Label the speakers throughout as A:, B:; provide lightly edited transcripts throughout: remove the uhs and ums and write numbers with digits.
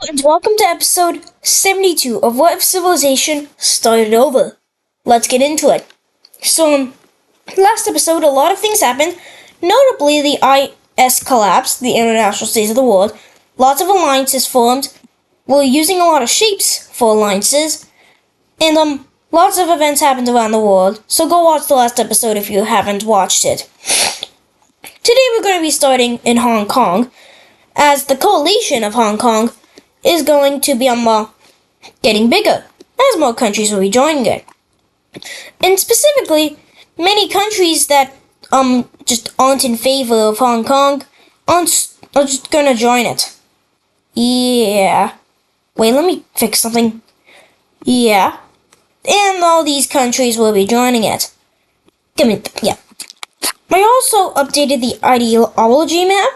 A: and welcome to episode 72 of What If Civilization Started Over. Let's get into it. Last episode, a lot of things happened. Notably, the IS collapsed, the International States of the World. Lots of alliances formed. We're using a lot of shapes for alliances. And, lots of events happened around the world. So go watch the last episode if you haven't watched it. Today we're going to be starting in Hong Kong, as the coalition of Hong Kong is going to be getting bigger, as more countries will be joining it. And specifically, many countries that just aren't in favor of Hong Kong are just gonna join it. Yeah. Wait, let me fix something. Yeah. And all these countries will be joining it. Yeah. I also updated the ideology map,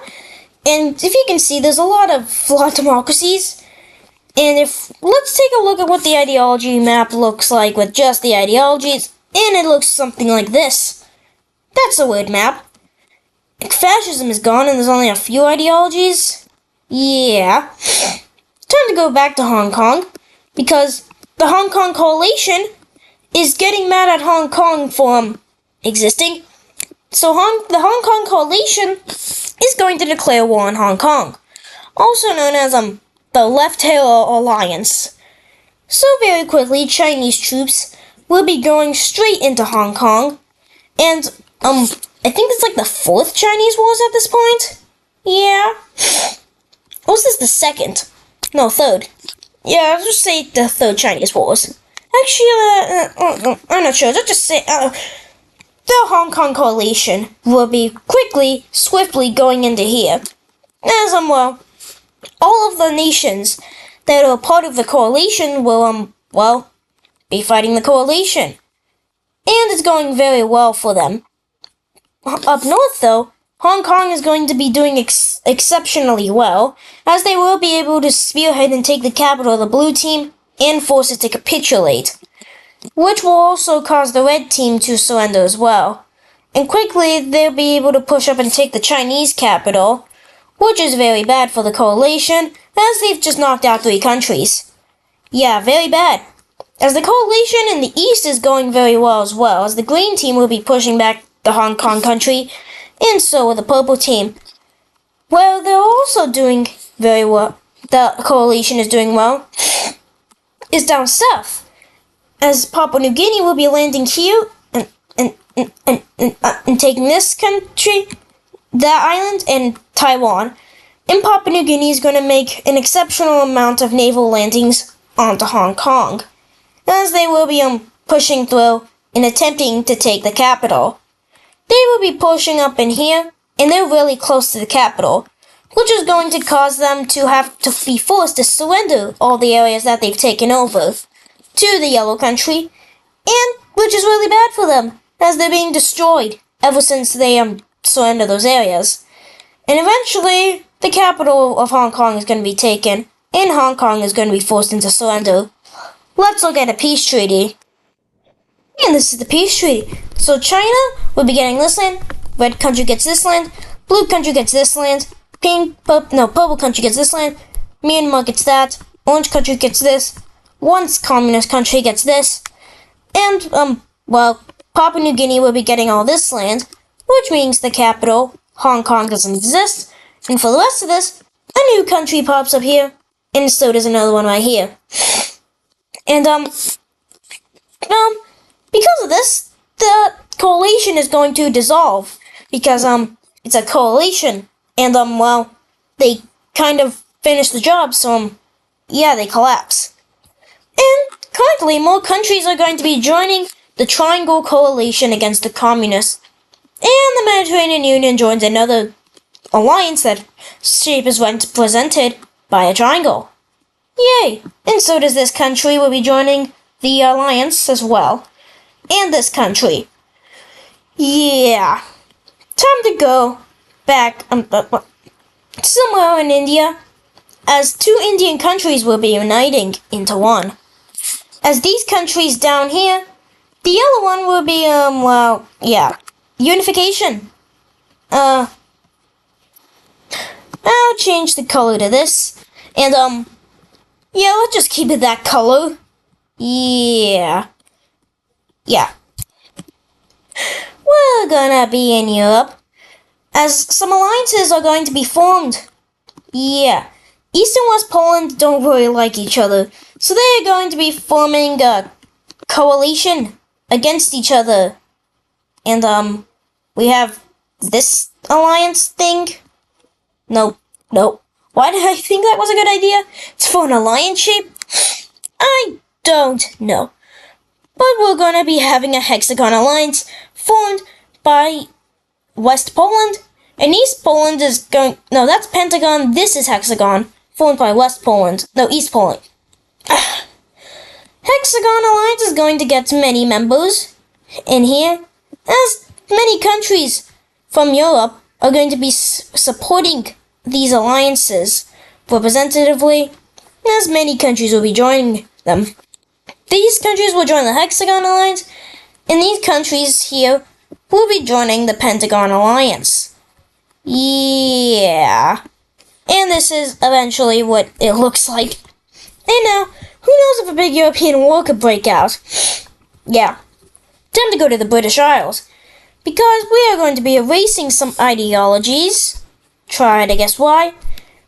A: and if you can see, there's a lot of flawed democracies. And let's take a look at what the ideology map looks like with just the ideologies, and it looks something like this. That's a weird map. Fascism is gone and there's only a few ideologies. Yeah. Time to go back to Hong Kong, because the Hong Kong coalition is getting mad at Hong Kong for existing. So the Hong Kong coalition is going to declare war on Hong Kong, also known as the Left Tail Alliance. So very quickly, Chinese troops will be going straight into Hong Kong, and I think it's like the 4th Chinese Wars at this point. Yeah. Or was this the 2nd? No, 3rd. Yeah, I'll just say the 3rd Chinese Wars. Actually, I'm not sure. Let's just say the Hong Kong coalition will be swiftly going into here. As all of the nations that are part of the coalition will, be fighting the coalition. And it's going very well for them. Up north, though, Hong Kong is going to be doing exceptionally well, as they will be able to spearhead and take the capital of the blue team and force it to capitulate, which will also cause the red team to surrender as well. And quickly, they'll be able to push up and take the Chinese capital, which is very bad for the coalition, as they've just knocked out 3 countries. Yeah, very bad. As the coalition in the east is going very well, as the green team will be pushing back the Hong Kong country, and so will the purple team. Well, they're also doing very well. The coalition is doing well. Is down south, as Papua New Guinea will be landing here and taking this country, that island, and Taiwan. And Papua New Guinea is going to make an exceptional amount of naval landings onto Hong Kong, as they will be pushing through and attempting to take the capital. They will be pushing up in here, and they're really close to the capital, which is going to cause them to have to be forced to surrender all the areas that they've taken over to the yellow country, and which is really bad for them, as they're being destroyed ever since they surrender those areas. And eventually, the capital of Hong Kong is going to be taken, and Hong Kong is going to be forced into surrender. Let's look at a peace treaty. And this is the peace treaty. So China will be getting this land, red country gets this land, blue country gets this land, purple country gets this land, Myanmar gets that, orange country gets this, one communist country gets this, and, Papua New Guinea will be getting all this land, which means the capital, Hong Kong, doesn't exist, and for the rest of this, a new country pops up here, and so does another one right here. And, because of this, the coalition is going to dissolve, because, it's a coalition, and, they kind of finished the job, so, yeah, they collapse. And currently, more countries are going to be joining the Triangle Coalition against the Communists, and the Mediterranean Union joins another alliance that shape is represented by a triangle. Yay! And so does this country will be joining the alliance as well. And this country. Yeah. Time to go back somewhere in India, as 2 Indian countries will be uniting into one. As these countries down here, the yellow one will be, unification. I'll change the color to this, and, Yeah, let's just keep it that color. Yeah. Yeah. We're gonna be in Europe, as some alliances are going to be formed. Yeah. East and West Poland don't really like each other, so they're going to be forming a coalition against each other. And, we have this alliance thing. Nope. Why did I think that was a good idea? It's for an alliance shape? I don't know. But we're gonna be having a hexagon alliance formed by West Poland, and East Poland is going. No, that's Pentagon. This is hexagon, formed by West Poland. No, East Poland. Hexagon alliance is going to get many members in here, as many countries from Europe are going to be supporting these alliances representatively, as many countries will be joining them. These countries will join the Hexagon Alliance, and these countries here will be joining the Pentagon Alliance. Yeah. And this is eventually what it looks like. And now, who knows if a big European war could break out? Yeah. Time to go to the British Isles, because we are going to be erasing some ideologies. Try to guess why.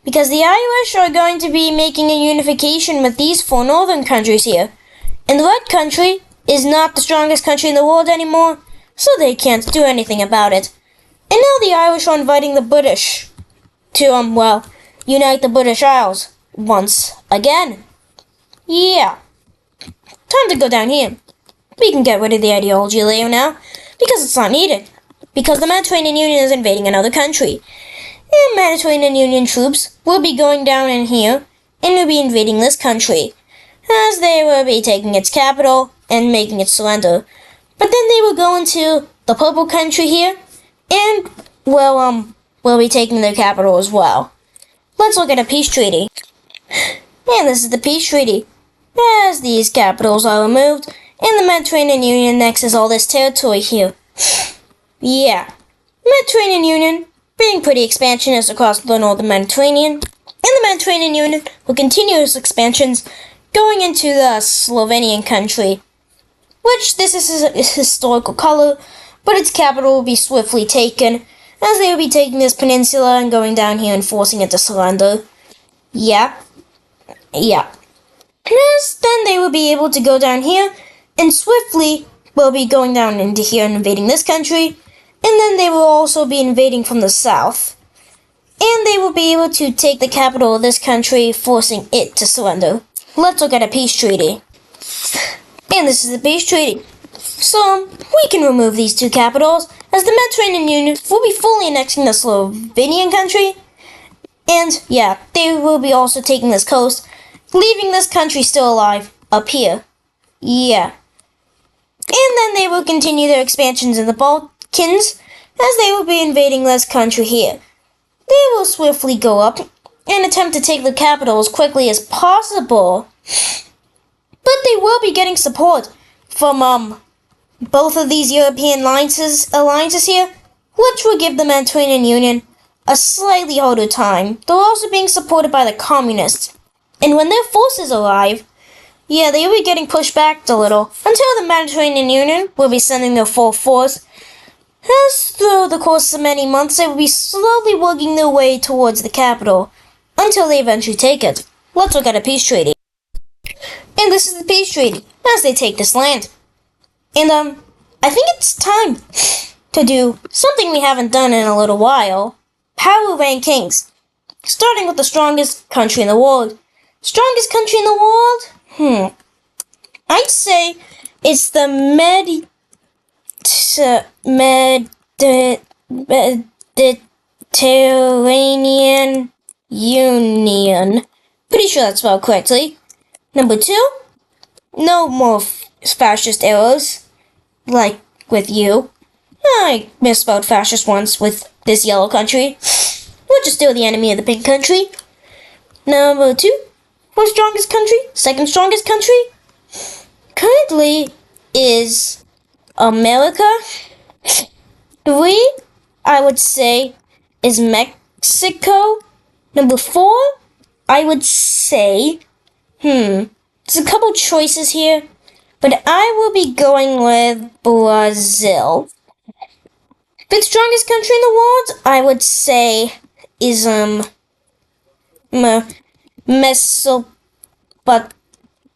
A: Because the Irish are going to be making a unification with these four northern countries here. And the red country is not the strongest country in the world anymore, so they can't do anything about it. And now the Irish are inviting the British to, unite the British Isles once again. Yeah. Time to go down here. We can get rid of the ideology layer now, because it's not needed. Because the Mediterranean Union is invading another country. And Mediterranean Union troops will be going down in here and will be invading this country, as they will be taking its capital and making it surrender. But then they will go into the purple country here, and, will be taking their capital as well. Let's look at a peace treaty. And this is the peace treaty. As these capitals are removed, and the Mediterranean Union annexes all this territory here. Yeah. Mediterranean Union being pretty expansionist across the northern Mediterranean, and the Mediterranean Union will continue its expansions going into the Slovenian country, which this is a historical color, but its capital will be swiftly taken, as they will be taking this peninsula and going down here and forcing it to surrender. Yeah. As then they will be able to go down here, and swiftly will be going down into here and invading this country, and then they will also be invading from the south. And they will be able to take the capital of this country, forcing it to surrender. Let's look at a peace treaty. And this is the peace treaty. So, we can remove these two capitals, as the Mediterranean Union will be fully annexing the Slovenian country. And, yeah, they will be also taking this coast, leaving this country still alive up here. Yeah. And then they will continue their expansions in the Balkans, as they will be invading this country here. They will swiftly go up and attempt to take the capital as quickly as possible. But they will be getting support from both of these European alliances here, which will give the Mediterranean Union a slightly harder time. They're also being supported by the communists. And when their forces arrive, yeah, they will be getting pushed back a little, until the Mediterranean Union will be sending their full force. As through the course of many months, they will be slowly working their way towards the capital, until they eventually take it. Let's look at a peace treaty. And this is the peace treaty, as they take this land. And, I think it's time to do something we haven't done in a little while. Power rankings. Starting with the strongest country in the world. Strongest country in the world? I'd say it's the Mediterranean Union. Pretty sure that's spelled correctly. Number 2, no more fascist arrows, like with you. I misspelled fascist once with this yellow country, which is still the enemy of the pink country. Number 2, most strongest country, second strongest country, currently is America. 3, I would say, is Mexico. Number 4, I would say, There's a couple choices here, but I will be going with Brazil. The strongest country in the world, I would say, is Mesopotamia.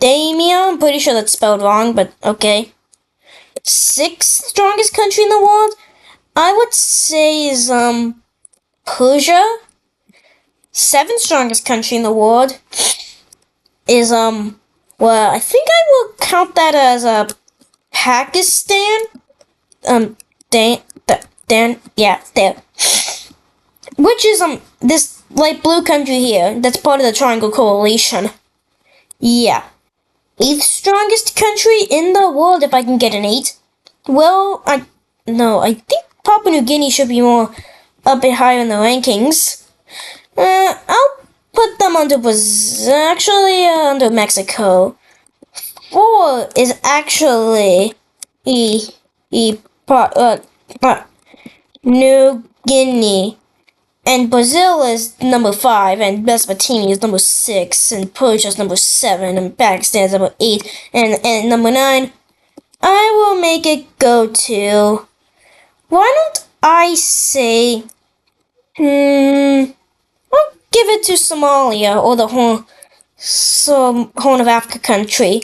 A: I'm pretty sure that's spelled wrong, but okay. Sixth strongest country in the world, I would say is Persia. Seventh strongest country in the world is well, I think I will count that as Pakistan. Yeah, there. Which is this light blue country here that's part of the Triangle Coalition. Yeah. Eighth strongest country in the world if I can get an 8. Well, I think Papua New Guinea should be more a bit higher in the rankings. I'll put them under under Mexico. 4 is actually New Guinea. And Brazil is number 5, and Mesopotamia is number 6, and Persia is number 7, and Pakistan is number 8, and number 9. I will make it go to... Why don't I say... I'll give it to Somalia, or the Horn of Africa country.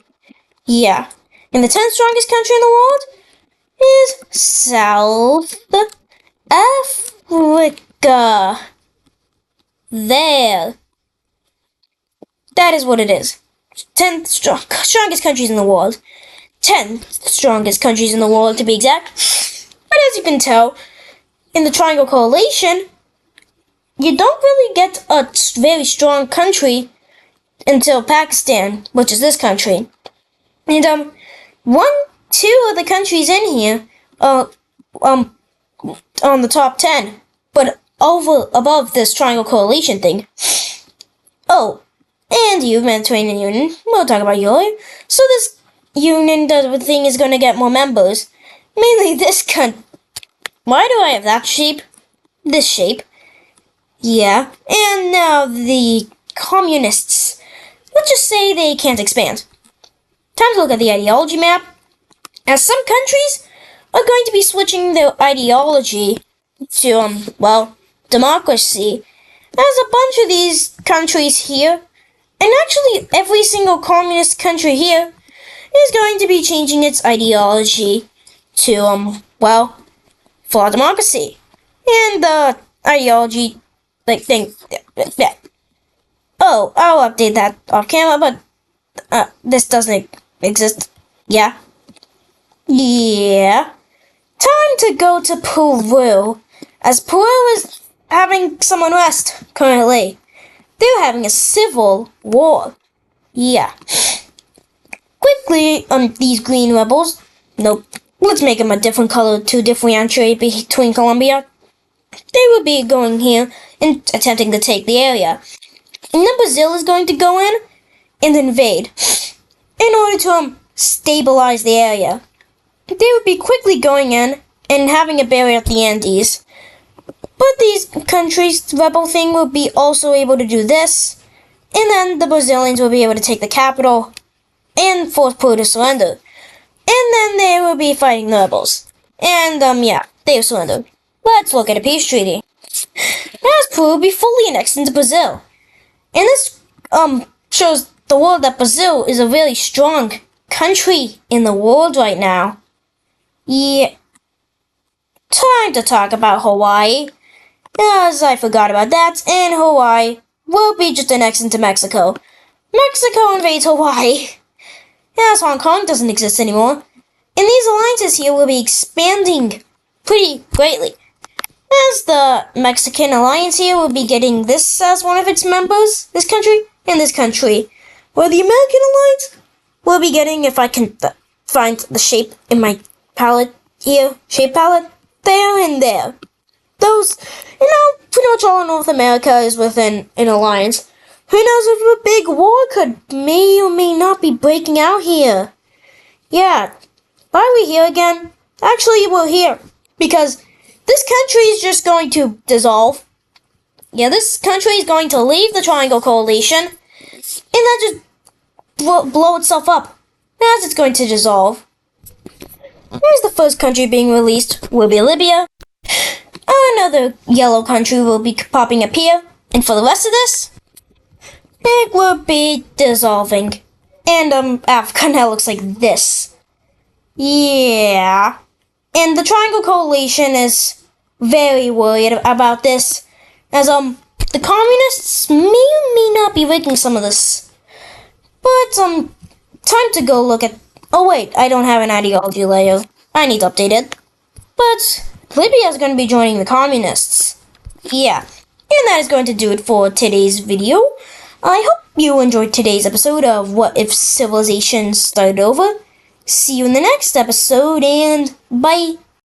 A: Yeah. And the 10th strongest country in the world is South Africa. There. That is what it is. 10th strongest countries in the world. 10th strongest countries in the world, to be exact. But as you can tell, in the Triangle Coalition, you don't really get a very strong country until Pakistan, which is this country. And 2 of the countries in here are on the top 10, but above this Triangle Coalition thing. Oh, and the Humanitarian Union. We'll talk about you later. So this union thing is gonna get more members. Mainly this Why do I have that shape? This shape. Yeah. And now the communists. Let's just say they can't expand. Time to look at the ideology map. As some countries are going to be switching their ideology to, democracy. There's a bunch of these countries here, and actually every single communist country here is going to be changing its ideology to, for democracy. And the ideology, thing. Oh, I'll update that off camera, but this doesn't exist. Yeah. Yeah. Time to go to Peru, as Peru is having some unrest currently. They're having a civil war. Yeah. Quickly, these green rebels. Nope. Let's make them a different color to differentiate between Colombia. They will be going here and attempting to take the area. And then Brazil is going to go in and invade in order to stabilize the area. They would be quickly going in and having a barrier at the Andes. But these countries, rebel thing, will be also able to do this. And then the Brazilians will be able to take the capital and force Peru to surrender. And then they will be fighting the rebels. And, they have surrendered. Let's look at a peace treaty. As Peru will be fully annexed into Brazil. And this, shows the world that Brazil is a really strong country in the world right now. Yeah. Time to talk about Hawaii. As I forgot about that, and Hawaii will be just annexed into Mexico. Mexico invades Hawaii. As Hong Kong doesn't exist anymore. And these alliances here will be expanding pretty greatly. As the Mexican alliance here will be getting this as one of its members, this country, and this country. Where the American alliance will be getting, if I can find the shape in my palette here, shape palette, there and there. Those, pretty much all of North America is within an alliance. Who knows if a big war may or may not be breaking out here. Yeah, why are we here again? Actually, we're here because this country is just going to dissolve. Yeah, this country is going to leave the Triangle Coalition, and then just blow itself up as it's going to dissolve. Here's the first country being released will be Libya. Another yellow country will be popping up here. And for the rest of this, it will be dissolving. And Africa now looks like this. Yeah. And the Triangle Coalition is very worried about this, as the communists may or may not be rigging some of this. But time to go look at. Oh wait, I don't have an ideology layer. I need to update it. But Libya is going to be joining the communists. Yeah. And that is going to do it for today's video. I hope you enjoyed today's episode of What If Civilization Started Over. See you in the next episode, and bye!